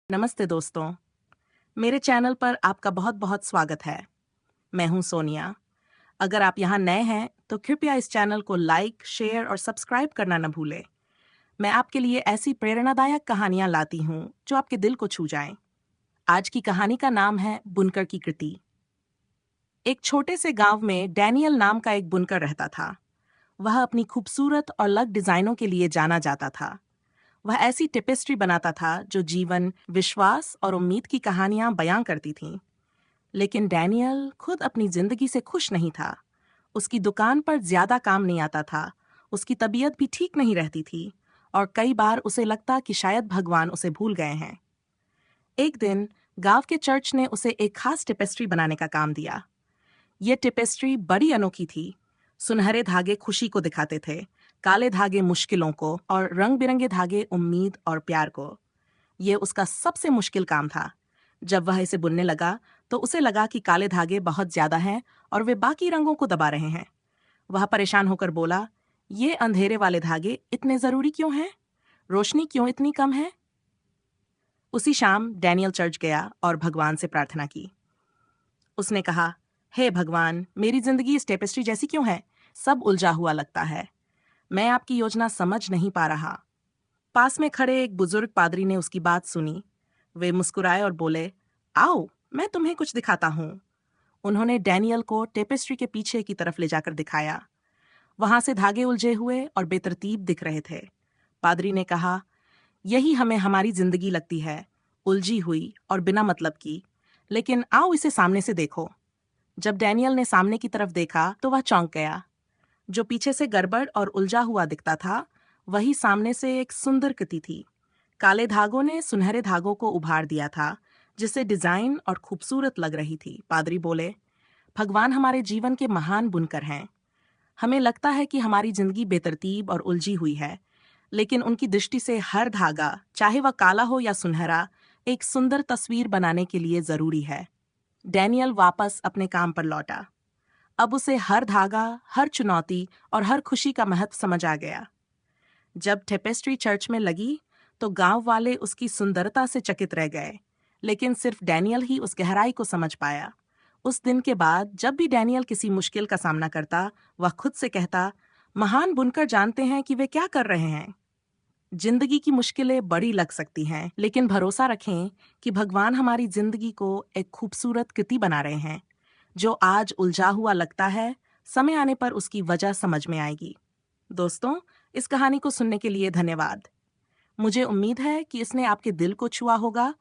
नमस्ते दोस्तों, मेरे चैनल पर आपका बहुत बहुत स्वागत है। मैं हूं सोनिया। अगर आप यहां नए हैं तो कृपया इस चैनल को लाइक, शेयर और सब्सक्राइब करना न भूलें। मैं आपके लिए ऐसी प्रेरणादायक कहानियां लाती हूं जो आपके दिल को छू जाएं। आज की कहानी का नाम है बुनकर की कृति। एक छोटे से गांव में डैनियल नाम का एक बुनकर रहता था। वह अपनी खूबसूरत और अलग डिजाइनों के लिए जाना जाता था। वह ऐसी टेपेस्ट्री बनाता था जो जीवन, विश्वास और उम्मीद की कहानियां बयां करती थीं। लेकिन डैनियल खुद अपनी जिंदगी से खुश नहीं था। उसकी दुकान पर ज्यादा काम नहीं आता था, उसकी तबीयत भी ठीक नहीं रहती थी और कई बार उसे लगता कि शायद भगवान उसे भूल गए हैं। एक दिन गांव के चर्च ने उसे एक खास टेपेस्ट्री बनाने का काम दिया। ये टेपेस्ट्री बड़ी अनोखी थी। सुनहरे धागे खुशी को दिखाते थे, काले धागे मुश्किलों को और रंग बिरंगे धागे उम्मीद और प्यार को। ये उसका सबसे मुश्किल काम था। जब वह इसे बुनने लगा तो उसे लगा कि काले धागे बहुत ज्यादा हैं और वे बाकी रंगों को दबा रहे हैं। वह परेशान होकर बोला, ये अंधेरे वाले धागे इतने जरूरी क्यों हैं? रोशनी क्यों इतनी कम है? उसी शाम डैनियल चर्च गया और भगवान से प्रार्थना की। उसने कहा, हे भगवान, मेरी जिंदगी इस टेपेस्ट्री जैसी क्यों है? सब उलझा हुआ लगता है। मैं आपकी योजना समझ नहीं पा रहा। पास में खड़े एक बुजुर्ग पादरी ने उसकी बात सुनी। वे मुस्कुराए और बोले, आओ, मैं तुम्हें कुछ दिखाता हूँ। उन्होंने डैनियल को टेपेस्ट्री के पीछे की तरफ ले जाकर दिखाया। वहां से धागे उलझे हुए और बेतरतीब दिख रहे थे। पादरी ने कहा, यही हमें हमारी जिंदगी लगती है, उलझी हुई और बिना मतलब की। लेकिन आओ इसे सामने से देखो। जब डैनियल ने सामने की तरफ देखा तो वह चौंक गया। जो पीछे से गड़बड़ और उलझा हुआ दिखता था, वही सामने से एक सुंदर कृति थी। काले धागों ने सुनहरे धागों को उभार दिया था, जिससे डिजाइन और खूबसूरत लग रही थी। पादरी बोले, भगवान हमारे जीवन के महान बुनकर हैं। हमें लगता है कि हमारी जिंदगी बेतरतीब और उलझी हुई है, लेकिन उनकी दृष्टि से हर धागा, चाहे वह काला हो या सुनहरा, एक सुंदर तस्वीर बनाने के लिए जरूरी है। डैनियल वापस अपने काम पर लौटा। अब उसे हर धागा, हर चुनौती और हर खुशी का महत्व समझ आ गया। जब टेपेस्ट्री चर्च में लगी तो गांव वाले उसकी सुंदरता से चकित रह गए, लेकिन सिर्फ डैनियल ही उस गहराई को समझ पाया। उस दिन के बाद जब भी डैनियल किसी मुश्किल का सामना करता, वह खुद से कहता, महान बुनकर जानते हैं कि वे क्या कर रहे हैं। जिंदगी की मुश्किलें बड़ी लग सकती हैं, लेकिन भरोसा रखें कि भगवान हमारी जिंदगी को एक खूबसूरत कृति बना रहे हैं। जो आज उलझा हुआ लगता है, समय आने पर उसकी वजह समझ में आएगी। दोस्तों, इस कहानी को सुनने के लिए धन्यवाद। मुझे उम्मीद है कि इसने आपके दिल को छुआ होगा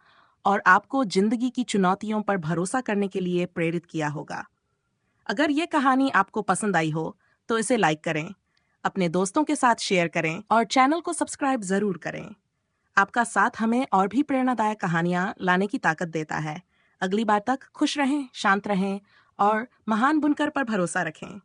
और आपको जिंदगी की चुनौतियों पर भरोसा करने के लिए प्रेरित किया होगा। अगर ये कहानी आपको पसंद आई हो तो इसे लाइक करें, अपने दोस्तों के साथ शेयर करें और चैनल को सब्सक्राइब जरूर करें। आपका साथ हमें और भी प्रेरणादायक कहानियां लाने की ताकत देता है। अगली बार तक खुश रहें, शांत रहें और महान बुनकर पर भरोसा रखें।